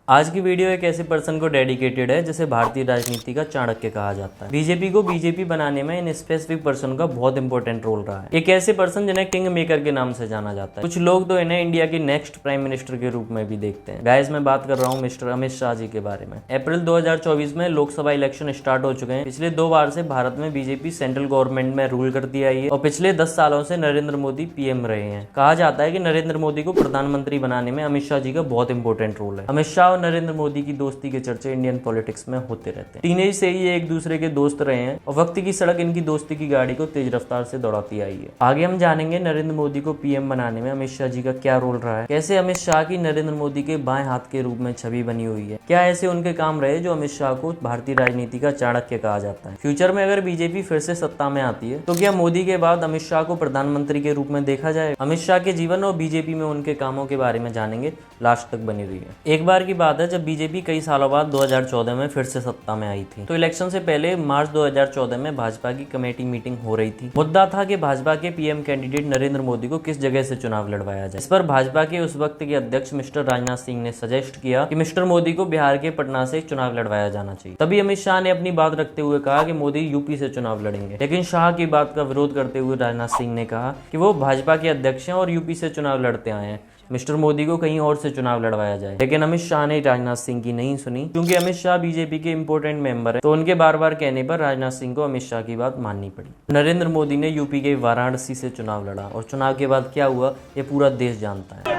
आज की वीडियो एक ऐसे पर्सन को डेडिकेटेड है जिसे भारतीय राजनीति का चाणक्य कहा जाता है। बीजेपी को बीजेपी बनाने में इन स्पेसिफिक पर्सन का बहुत इंपॉर्टेंट रोल रहा है। एक ऐसे पर्सन जिन्हें किंग मेकर के नाम से जाना जाता है। कुछ लोग तो इन्हें इंडिया की नेक्स्ट प्राइम मिनिस्टर के रूप में भी देखते हैं। गाइस, मैं बात कर रहा हूँ मिस्टर अमित शाह जी के बारे में। अप्रैल 2024 में लोकसभा इलेक्शन स्टार्ट हो चुके हैं। पिछले 2 बार से भारत में बीजेपी सेंट्रल गवर्नमेंट में रूल करती आई है और पिछले 10 सालों से नरेंद्र मोदी पीएम रहे हैं। कहा जाता है कि नरेंद्र मोदी को प्रधानमंत्री बनाने में अमित शाह जी का बहुत इंपॉर्टेंट रोल है। अमित शाह और नरेंद्र मोदी की दोस्ती के चर्चे इंडियन पॉलिटिक्स में होते रहते हैं। टीनेज से ही ये एक दूसरे के दोस्त रहे हैं और वक्त की सड़क इनकी दोस्ती की गाड़ी को तेज रफ्तार से दौड़ाती आई है। आगे हम जानेंगे नरेंद्र मोदी को पीएम बनाने में अमित शाह जी का क्या रोल रहा है, कैसे अमित शाह की नरेंद्र मोदी के बाएं हाथ के रूप में छवि बनी हुई है, क्या ऐसे उनके काम रहे जो अमित शाह को भारतीय राजनीति का चाणक्य कहा जाता है। फ्यूचर में अगर बीजेपी फिर से सत्ता में आती है तो क्या मोदी के बाद अमित शाह को प्रधानमंत्री के रूप में देखा जाए। अमित शाह के जीवन और बीजेपी में उनके कामों के बारे में जानेंगे। लास्ट तक बनी रही है। एक बार की बात है जब बीजेपी कई सालों बाद 2014 में फिर से सत्ता में आई थी। तो इलेक्शन से पहले मार्च 2014 में भाजपा की कमेटी मीटिंग हो रही थी। मुद्दा था कि भाजपा के पीएम कैंडिडेट नरेंद्र मोदी को किस जगह से चुनाव लड़वाया जाए। इस पर भाजपा के उस वक्त के अध्यक्ष मिस्टर राजनाथ सिंह ने सजेस्ट किया कि मिस्टर मोदी को बिहार के पटना से चुनाव लड़वाया जाना चाहिए। तभी अमित शाह ने अपनी बात रखते हुए कहा कि मोदी यूपी से चुनाव लड़ेंगे। लेकिन शाह की बात का विरोध करते हुए राजनाथ सिंह ने कहा कि वो भाजपा के अध्यक्ष हैं और यूपी से चुनाव लड़ते आए हैं, मिस्टर मोदी को कहीं और से चुनाव लड़वाया जाए। लेकिन अमित शाह ने राजनाथ सिंह की नहीं सुनी। क्योंकि अमित शाह बीजेपी के इंपॉर्टेंट मेंबर है तो उनके बार बार कहने पर राजनाथ सिंह को अमित शाह की बात माननी पड़ी। नरेंद्र मोदी ने यूपी के वाराणसी से चुनाव लड़ा और चुनाव के बाद क्या हुआ ये पूरा देश जानता है।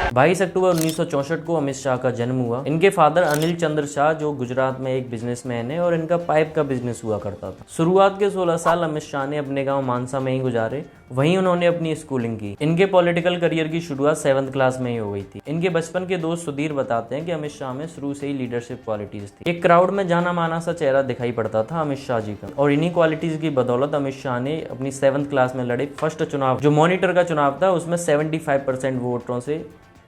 22 अक्टूबर 1964 को अमित शाह का जन्म हुआ। इनके फादर अनिल चंद्र शाह जो गुजरात में एक बिजनेसमैन है और इनका पाइप का बिजनेस हुआ करता था। शुरुआत के 16 साल अमित शाह ने अपने गांव मानसा में ही गुजारे। वहीं उन्होंने अपनी स्कूलिंग की। इनके पॉलिटिकल करियर की शुरुआत 7th क्लास में ही हो गई थी। इनके बचपन के दोस्त सुधीर बताते हैं कि अमित शाह में शुरू से ही लीडरशिप क्वालिटीज थी। एक क्राउड में जाना माना सा चेहरा दिखाई पड़ता था अमित शाह जी का और इन्हीं क्वालिटीज की बदौलत अमित शाह ने अपनी 7th क्लास में लड़े फर्स्ट चुनाव जो मॉनिटर का चुनाव था उसमें 75% वोटों से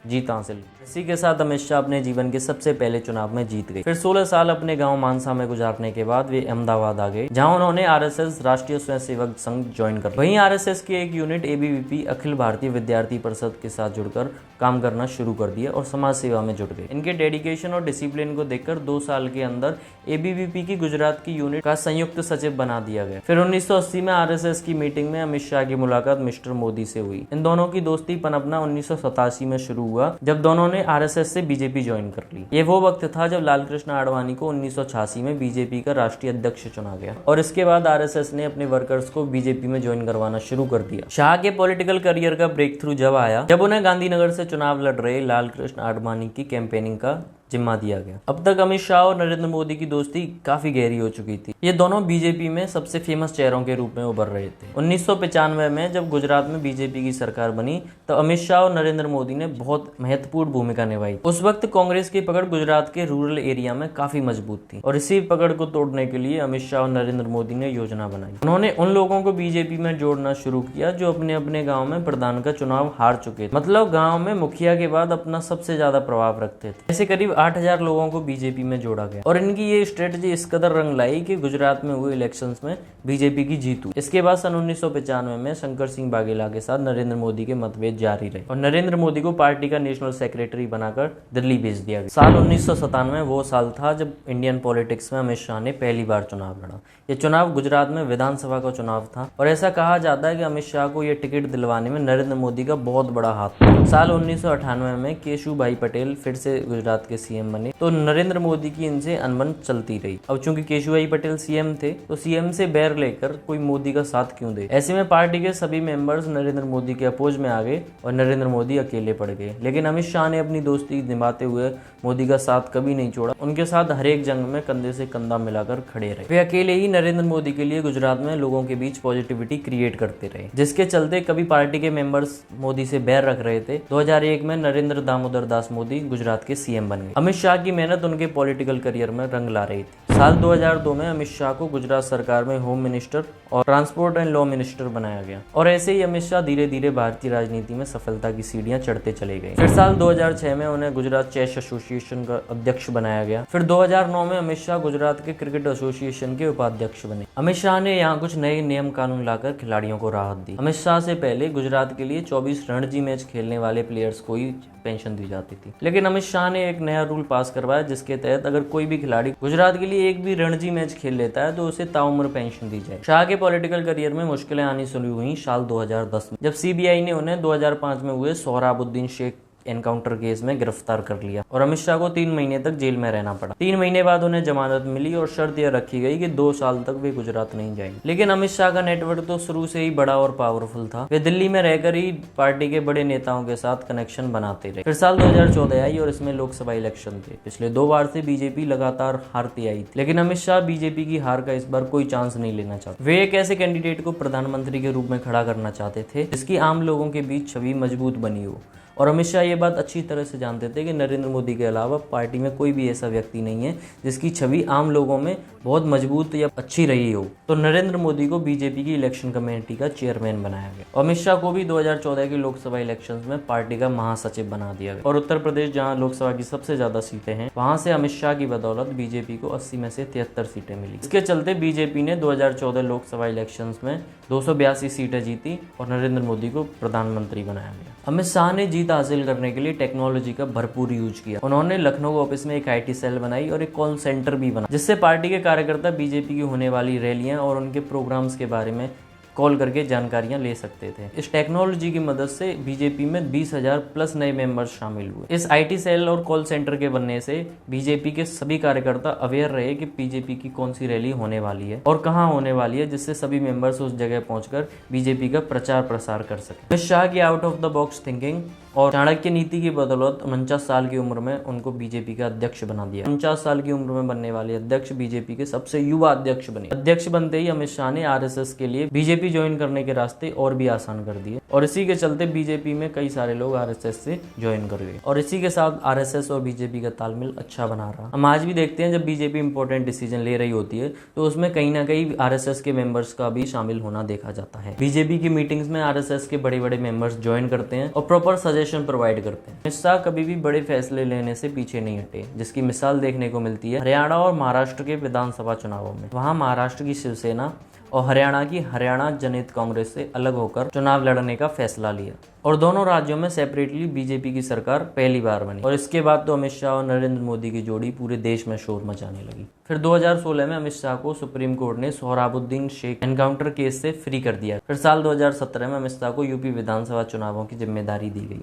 जीत हासिल। इसी के साथ अमित शाह अपने जीवन के सबसे पहले चुनाव में जीत गए। फिर 16 साल अपने गांव मानसा में गुजारने के बाद वे अहमदाबाद आ गए जहां उन्होंने आरएसएस राष्ट्रीय स्वयंसेवक संघ ज्वाइन कर। वहीं आरएसएस की एक यूनिट एबीवीपी अखिल भारतीय विद्यार्थी परिषद के साथ जुड़कर काम करना शुरू कर दिया और समाज सेवा में जुट गए। इनके डेडिकेशन और डिसिप्लिन को देखकर 2 साल के अंदर एबीवीपी की गुजरात की यूनिट का संयुक्त सचिव बना दिया गया। फिर 1980 में आरएसएस की मीटिंग में अमित शाह की मुलाकात मिस्टर मोदी से हुई। इन दोनों की दोस्ती पनपना 1987 में शुरू हुआ जब दोनों ने आरएसएस से बीजेपी ज्वाइन कर ली। ये वो वक्त था जब लालकृष्ण आडवाणी को 1986 में बीजेपी का राष्ट्रीय अध्यक्ष चुना गया और इसके बाद आरएसएस ने अपने वर्कर्स को बीजेपी में ज्वाइन करवाना शुरू कर दिया। शाह के पॉलिटिकल करियर का ब्रेक थ्रू जब आया जब उन्हें गांधीनगर से चुनाव लड़ रहे लालकृष्ण आडवाणी की कैंपेनिंग का जिम्मा दिया गया। अब तक अमित शाह और नरेंद्र मोदी की दोस्ती काफी गहरी हो चुकी थी। ये दोनों बीजेपी में सबसे फेमस चेहरों के रूप में उभर रहे थे। 1995 में जब गुजरात में बीजेपी की सरकार बनी तो अमित शाह और नरेंद्र मोदी ने बहुत महत्वपूर्ण भूमिका निभाई। उस वक्त कांग्रेस की पकड़ गुजरात के रूरल एरिया में काफी मजबूत थी और इसी पकड़ को तोड़ने के लिए अमित शाह और नरेंद्र मोदी ने योजना बनाई। उन्होंने उन लोगों को बीजेपी में जोड़ना शुरू किया जो अपने अपने गाँव में प्रधान का चुनाव हार चुके थे। मतलब गाँव में मुखिया के बाद अपना सबसे ज्यादा प्रभाव रखते थे। ऐसे करीब 8000 लोगों को बीजेपी में जोड़ा गया और इनकी ये स्ट्रेटजी इस कदर रंग लाई कि गुजरात में हुए इलेक्शंस में बीजेपी की जीत हुई। इसके बाद सन 1995 में शंकर सिंह वाघेला के साथ नरेंद्र मोदी के मतभेद जारी रहे और नरेंद्र मोदी को पार्टी का नेशनल सेक्रेटरी बनाकर दिल्ली भेज दिया गया। साल 1997 वो साल था जब इंडियन पॉलिटिक्स में अमित शाह ने पहली बार चुनाव लड़ा। ये चुनाव गुजरात में विधानसभा का चुनाव था और ऐसा कहा जाता है कि अमित शाह को यह टिकट दिलवाने में नरेंद्र मोदी का बहुत बड़ा हाथ था। साल 1998 में केशुभाई पटेल फिर से गुजरात के सीएम बने तो नरेंद्र मोदी की इनसे अनबन चलती रही। अब चूंकि केशुभाई पटेल सीएम थे तो सीएम से बैर लेकर कोई मोदी का साथ क्यों दे। ऐसे में पार्टी के सभी मेंबर्स नरेंद्र मोदी के अपोज में आ गए और नरेंद्र मोदी अकेले पड़ गए। लेकिन अमित शाह ने अपनी दोस्ती निभाते हुए मोदी का साथ कभी नहीं छोड़ा। उनके साथ हर एक जंग में कंधे से कंधा मिलाकर खड़े रहे। वे अकेले ही नरेंद्र मोदी के लिए गुजरात में लोगों के बीच पॉजिटिविटी क्रिएट करते रहे जिसके चलते कभी पार्टी के मेंबर्स मोदी से बैर रख रहे थे। 2001 में नरेंद्र दामोदर दास मोदी गुजरात के सीएम बन गए। अमित शाह की मेहनत उनके पॉलिटिकल करियर में रंग ला रही थी। साल 2002 में अमित शाह को गुजरात सरकार में होम मिनिस्टर और ट्रांसपोर्ट एंड लॉ मिनिस्टर बनाया गया और ऐसे ही अमित शाह धीरे धीरे भारतीय राजनीति में सफलता की सीढ़ियां चढ़ते चले गए। फिर साल 2006 में उन्हें गुजरात चेस एसोसिएशन का अध्यक्ष बनाया गया। फिर 2009 में अमित शाह गुजरात के क्रिकेट एसोसिएशन के उपाध्यक्ष बने। अमित शाह ने यहाँ कुछ नए नियम कानून लाकर खिलाड़ियों को राहत दी। अमित शाह से पहले गुजरात के लिए 24 रणजी मैच खेलने वाले प्लेयर्स को ही पेंशन दी जाती थी, लेकिन अमित शाह ने एक नया रूल पास करवाया जिसके तहत अगर कोई भी खिलाड़ी गुजरात के लिए एक भी रणजी मैच खेल लेता है तो उसे ताउम्र पेंशन दी जाए। शाह के पॉलिटिकल करियर में मुश्किलें आनी शुरू हुई साल 2010 में, जब सीबीआई ने उन्हें 2005 में हुए सोहराबुद्दीन शेख एनकाउंटर केस में गिरफ्तार कर लिया और अमित शाह को 3 महीने तक जेल में रहना पड़ा। 3 महीने बाद उन्हें जमानत मिली और शर्त यह रखी गई कि 2 साल तक वे गुजरात नहीं जाएंगे। लेकिन अमित शाह का नेटवर्क तो शुरू से ही बड़ा और पावरफुल था। वे दिल्ली में रहकर ही पार्टी के बड़े नेताओं के साथ कनेक्शन बनाते रहे। फिर साल 2014 आई और इसमें लोकसभा इलेक्शन थे। पिछले 2 बार से बीजेपी लगातार हारती आई थी, लेकिन अमित शाह बीजेपी की हार का इस बार कोई चांस नहीं लेना चाहते। वे एक ऐसे कैंडिडेट को प्रधानमंत्री के रूप में खड़ा करना चाहते थे जिसकी आम लोगों के बीच छवि मजबूत बनी हो। और अमित शाह ये बात अच्छी तरह से जानते थे कि नरेंद्र मोदी के अलावा पार्टी में कोई भी ऐसा व्यक्ति नहीं है जिसकी छवि आम लोगों में बहुत मजबूत या अच्छी रही हो। तो नरेंद्र मोदी को बीजेपी की इलेक्शन कमेटी का चेयरमैन बनाया गया। अमित शाह को भी 2014 के लोकसभा इलेक्शंस में पार्टी का महासचिव बना दिया गया। और उत्तर प्रदेश, जहां लोकसभा की सबसे ज्यादा सीटें हैं, वहां से अमित शाह की बदौलत बीजेपी को 80 में से 73 सीटें मिली। इसके चलते बीजेपी ने 2014 लोकसभा इलेक्शंस में 282 सीटें जीती और नरेंद्र मोदी को प्रधानमंत्री बनाया गया। अमित शाह ने जीत हासिल करने के लिए टेक्नोलॉजी का भरपूर यूज किया। उन्होंने लखनऊ ऑफिस में एक आईटी सेल बनाई और एक कॉल सेंटर भी बना, जिससे पार्टी के कार्यकर्ता बीजेपी की होने वाली रैलियां और उनके प्रोग्राम्स के बारे में कॉल करके जानकारियां ले सकते थे। इस टेक्नोलॉजी की मदद से बीजेपी में 20,000 प्लस नए मेंबर्स शामिल हुए। इस आईटी सेल और कॉल सेंटर के बनने से बीजेपी के सभी कार्यकर्ता अवेयर रहे कि बीजेपी की कौन सी रैली होने वाली है और कहां होने वाली है, जिससे सभी मेंबर्स उस जगह पहुंचकर बीजेपी का प्रचार प्रसार कर सके। अमित शाह की out of the box thinking और चाणक्य नीति की बदौलत 49 साल की उम्र में उनको बीजेपी का अध्यक्ष बना दिया। 49 साल की उम्र में बनने वाले अध्यक्ष बीजेपी के सबसे युवा अध्यक्ष बने। अध्यक्ष बनते ही अमित शाह ने आरएसएस के लिए बीजेपी ज्वाइन करने के रास्ते और भी आसान कर दिए और इसी के चलते बीजेपी में कई सारे लोग आरएसएस से ज्वाइन कर गए और इसी के साथ आरएसएस और बीजेपी का तालमेल अच्छा बना रहा। हम आज भी देखते हैं जब बीजेपी इंपॉर्टेंट डिसीजन ले रही होती है तो उसमें कहीं ना कहीं आरएसएस के मेंबर्स का भी शामिल होना देखा जाता है। बीजेपी की मीटिंग्स में आरएसएस के बड़े बड़े मेंबर्स ज्वाइन करते हैं और प्रॉपर सजेशन प्रोवाइड करते हैं। अमित शाह कभी भी बड़े फैसले लेने से पीछे नहीं हटे, जिसकी मिसाल देखने को मिलती है हरियाणा और महाराष्ट्र के विधानसभा चुनावों में। वहां महाराष्ट्र की शिवसेना और हरियाणा की हरियाणा जनहित कांग्रेस से अलग होकर चुनाव लड़ने का फैसला लिया और दोनों राज्यों में सेपरेटली बीजेपी की सरकार पहली बार बनी और इसके बाद तो अमित शाह और नरेंद्र मोदी की जोड़ी पूरे देश में शोर मचाने लगी। फिर 2016 में अमित शाह को सुप्रीम कोर्ट ने सोहराबुद्दीन शेख एनकाउंटर केस से फ्री कर दिया। फिर साल 2017 में अमित शाह को यूपी विधानसभा चुनावों की जिम्मेदारी दी गई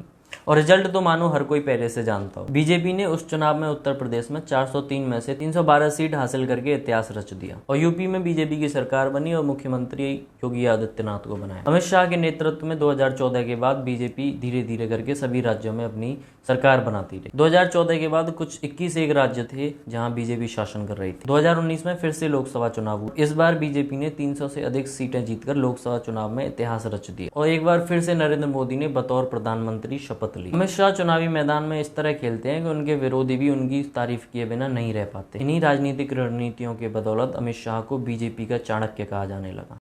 और रिजल्ट तो मानो हर कोई पहले से जानता हो। बीजेपी ने उस चुनाव में उत्तर प्रदेश में 403 में से 312 सीट हासिल करके इतिहास रच दिया और यूपी में बीजेपी की सरकार बनी और मुख्यमंत्री योगी आदित्यनाथ को बनाया। अमित शाह के नेतृत्व में 2014 के बाद बीजेपी धीरे धीरे करके सभी राज्यों में अपनी सरकार बनाती रही। 2014 के बाद कुछ 21 एक राज्य थे जहां बीजेपी शासन कर रही थी। 2019 में फिर से लोकसभा चुनाव हुआ। इस बार बीजेपी ने 300 से अधिक सीटें जीतकर लोकसभा चुनाव में इतिहास रच दिया और एक बार फिर से नरेंद्र मोदी ने बतौर प्रधानमंत्री शपथ ली। अमित शाह चुनावी मैदान में इस तरह खेलते हैं कि उनके विरोधी भी उनकी तारीफ किए बिना नहीं रह पाते। इन्हीं राजनीतिक रणनीतियों के बदौलत अमित शाह को बीजेपी का चाणक्य कहा जाने लगा।